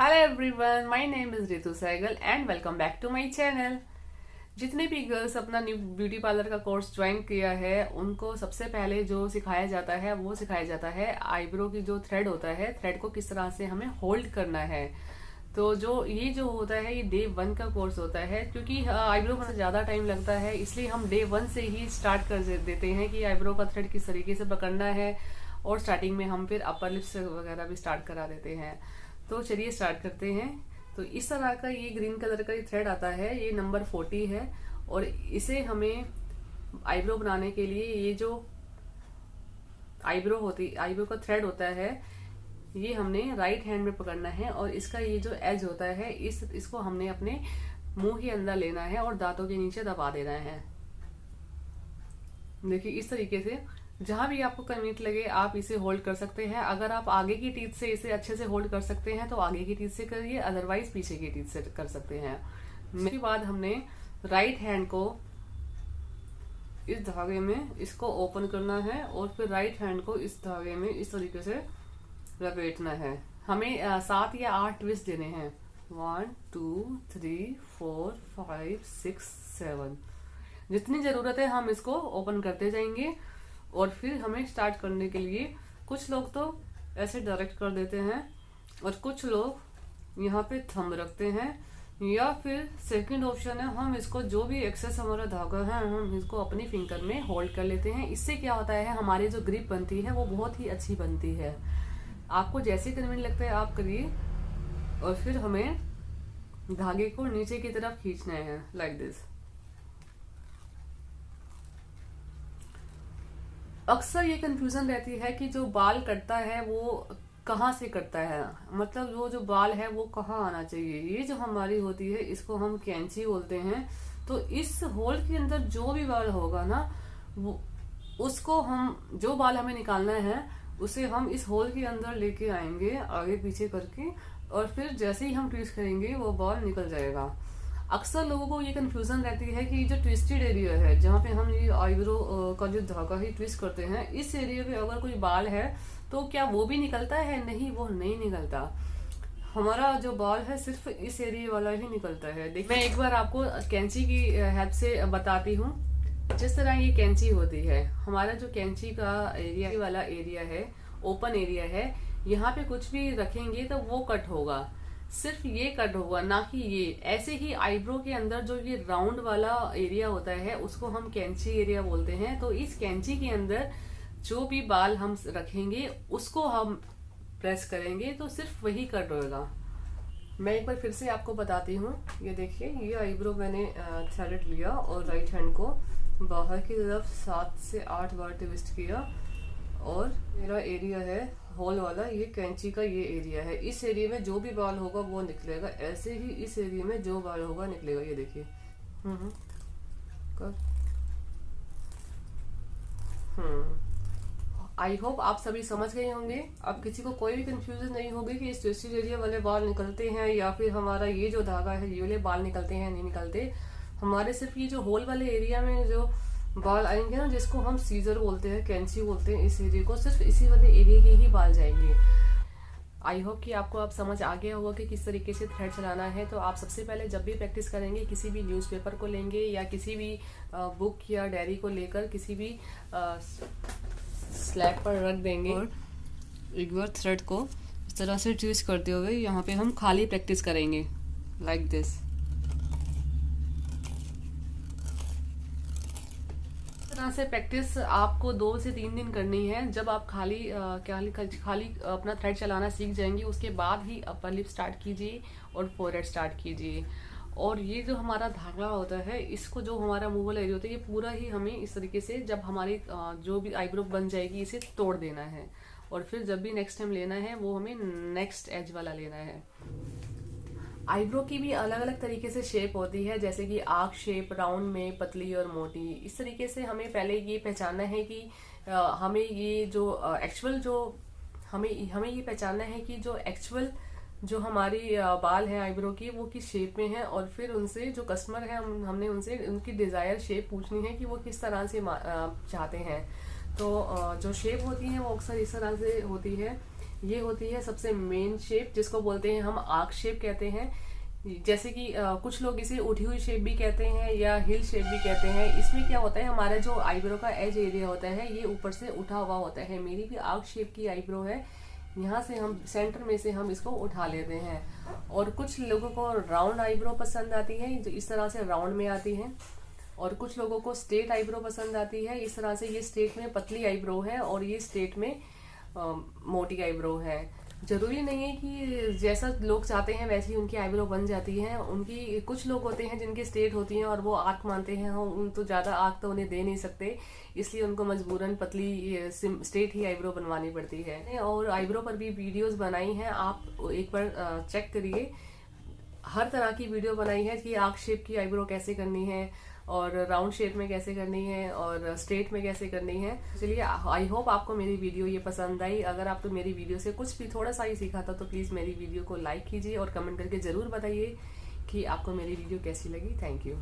Hello everyone, my name is Ritu Sehgal and welcome back to my channel. जितने भी girls अपना new beauty parlour का course join किया है उनको सबसे पहले जो सिखाया जाता है वो सिखाया जाता है आईब्रो की जो थ्रेड होता है, थ्रेड को किस तरह से हमें होल्ड करना है। तो जो होता है ये डे 1 का कोर्स होता है, क्योंकि आईब्रो में ज्यादा टाइम लगता है इसलिए हम डे 1 से ही स्टार्ट कर देते हैं कि आईब्रो का थ्रेड किस तरीके से पकड़ना है। और स्टार्टिंग में हम फिर अपर लिप्स वगैरह भी स्टार्ट करा देते हैं। तो चलिए स्टार्ट करते हैं। तो इस तरह का ये ग्रीन कलर का ये थ्रेड आता है, ये नंबर 40 है। और इसे हमें आईब्रो बनाने के लिए ये जो आईब्रो का थ्रेड होता है ये हमने राइट हैंड में पकड़ना है। और इसका ये जो एज होता है इसको हमने अपने मुंह के अंदर लेना है और दांतों के नीचे दबा देना है। देखिए इस तरीके से जहां भी आपको कन्वीनियंट लगे आप इसे होल्ड कर सकते हैं। अगर आप आगे की टीथ से इसे अच्छे से होल्ड कर सकते हैं तो आगे की टीथ से करिए, अदरवाइज पीछे की टीथ से कर सकते हैं। उसके बाद हमने राइट हैंड को इस धागे में इसको ओपन करना है और फिर राइट हैंड को इस धागे में इस तरीके से लपेटना है। हमें 7 या 8 ट्विस्ट देने हैं। 1 2 3 4 5 6 7 जितनी जरूरत है हम इसको ओपन करते जाएंगे। और फिर हमें स्टार्ट करने के लिए कुछ लोग तो ऐसे डायरेक्ट कर देते हैं और कुछ लोग यहाँ पे थंब रखते हैं, या फिर सेकंड ऑप्शन है हम इसको जो भी एक्सेस हमारा धागा है हम इसको अपनी फिंगर में होल्ड कर लेते हैं। इससे क्या होता है हमारी जो ग्रिप बनती है वो बहुत ही अच्छी बनती है। आपको जैसे कन्वीनियंट लगता है आप करिए। और फिर हमें धागे को नीचे की तरफ खींचना है लाइक दिस। अक्सर ये कंफ्यूजन रहती है कि जो बाल कटता है वो कहाँ से कटता है, मतलब वो जो बाल है वो कहाँ आना चाहिए। ये जो हमारी होती है इसको हम कैंची बोलते हैं। तो इस होल के अंदर जो भी बाल होगा ना वो उसको हम जो बाल हमें निकालना है उसे हम इस होल के अंदर लेके आएंगे आगे पीछे करके, और फिर जैसे ही हम ट्विस्ट करेंगे वो बाल निकल जाएगा। अक्सर लोगों को ये कंफ्यूजन रहती है कि जो ट्विस्टेड एरिया है जहाँ पे हम ये आईब्रो का जो धागा ही ट्विस्ट करते हैं इस एरिया पे अगर कोई बाल है तो क्या वो भी निकलता है? नहीं, वो नहीं निकलता। हमारा जो बाल है सिर्फ इस एरिया वाला ही निकलता है। देखिए मैं एक बार आपको कैंची की हेल्प से बताती हूँ। जिस तरह ये कैंची होती है, हमारा जो कैंची का एरिया वाला एरिया है, ओपन एरिया है, यहाँ पे कुछ भी रखेंगे तो वो कट होगा, सिर्फ ये कट होगा, ना कि ये। ऐसे ही आईब्रो के अंदर जो ये राउंड वाला एरिया होता है उसको हम कैंची एरिया बोलते हैं। तो इस कैंची के अंदर जो भी बाल हम रखेंगे उसको हम प्रेस करेंगे तो सिर्फ वही कट होगा। मैं एक बार फिर से आपको बताती हूँ। ये देखिए ये आईब्रो मैंने थ्रेड लिया और राइट हैंड को बाहर की तरफ 7 से 8 बार ट्विस्ट किया। और मेरा एरिया है होल वाला, ये कैंची का ये एरिया है। इस एरिया में जो भी बाल होगा वो निकलेगा, ऐसे ही इस एरिया में जो बाल होगा निकलेगा। ये देखिए आई होप आप सभी समझ गए होंगे। अब किसी को कोई भी कंफ्यूजन नहीं होगी कि इस ट्विस्टेड एरिया वाले बाल निकलते हैं या फिर हमारा ये जो धागा है ये वाले बाल निकलते हैं नहीं निकलते। हमारे सिर्फ ये जो होल वाले एरिया में जो बाल आएंगे ना, जिसको हम सीजर बोलते हैं, कैंची बोलते हैं, इस एरिया को सिर्फ इसी वाले एरिया के ही बाल जाएंगे। आई होप कि आपको अब समझ आ गया होगा कि किस तरीके से थ्रेड चलाना है। तो आप सबसे पहले जब भी प्रैक्टिस करेंगे किसी भी न्यूज़पेपर को लेंगे या किसी भी बुक या डायरी को लेकर किसी भी स्लैब पर रख देंगे और एक बार थ्रेड को इस तरह से ट्विस्ट करते हुए यहाँ पे हम खाली प्रैक्टिस करेंगे लाइक दिस। तरह से प्रैक्टिस आपको 2 से 3 दिन करनी है। जब आप खाली अपना थ्रेड चलाना सीख जाएंगे उसके बाद ही अपर लिप स्टार्ट कीजिए और फोरहेड स्टार्ट कीजिए। और ये जो हमारा धागा होता है इसको जो हमारा मूव वाला एरिया होता है ये पूरा ही हमें इस तरीके से जब हमारी जो भी आईब्रो बन जाएगी इसे तोड़ देना है। और फिर जब भी नेक्स्ट टाइम लेना है वो हमें नेक्स्ट एज वाला लेना है। आईब्रो की भी अलग अलग तरीके से शेप होती है, जैसे कि आर्क शेप, राउंड में, पतली और मोटी। इस तरीके से हमें पहले ये पहचानना है कि हमें ये जो एक्चुअल जो हमें ये पहचानना है कि जो एक्चुअल जो हमारी बाल है आईब्रो की वो किस शेप में है। और फिर उनसे जो कस्टमर है हमने उनसे उनकी डिजायर शेप पूछनी है कि वो किस तरह से चाहते हैं। तो जो शेप होती है वो अक्सर इस तरह से होती है ये होती है सबसे मेन शेप, जिसको बोलते हैं हम आर्क शेप कहते हैं। जैसे कि कुछ लोग इसे उठी हुई शेप भी कहते हैं या हिल शेप भी कहते हैं। इसमें क्या होता है, हमारा जो आईब्रो का एज एरिया होता है ये ऊपर से उठा हुआ होता है। मेरी भी आर्क शेप की आईब्रो है, यहाँ से हम सेंटर में से हम इसको उठा लेते हैं। और कुछ लोगों को राउंड आईब्रो पसंद आती है, जो इस तरह से राउंड में आती है। और कुछ लोगों को स्ट्रेट आईब्रो पसंद आती है, इस तरह से ये स्ट्रेट में पतली आईब्रो है और ये स्ट्रेट में मोटी आईब्रो है। जरूरी नहीं है कि जैसा लोग चाहते हैं वैसी उनकी आईब्रो बन जाती है। उनकी कुछ लोग होते हैं जिनकी स्ट्रेट होती हैं और वो आर्क मानते हैं, उन तो ज्यादा आर्क तो उन्हें दे नहीं सकते, इसलिए उनको मजबूरन पतली स्ट्रेट ही आईब्रो बनवानी पड़ती है। और आईब्रो पर भी वीडियोस बनाई हैं, आप एक बार चेक करिए। हर तरह की वीडियो बनाई है कि आर्क शेप की आईब्रो कैसे करनी है और राउंड शेप में कैसे करनी है और स्ट्रेट में कैसे करनी है। चलिए, आई होप आपको मेरी वीडियो ये पसंद आई। अगर आपको मेरी वीडियो से कुछ भी थोड़ा सा ही सीखा था तो प्लीज़ मेरी वीडियो को लाइक कीजिए और कमेंट करके ज़रूर बताइए कि आपको मेरी वीडियो कैसी लगी। Thank you.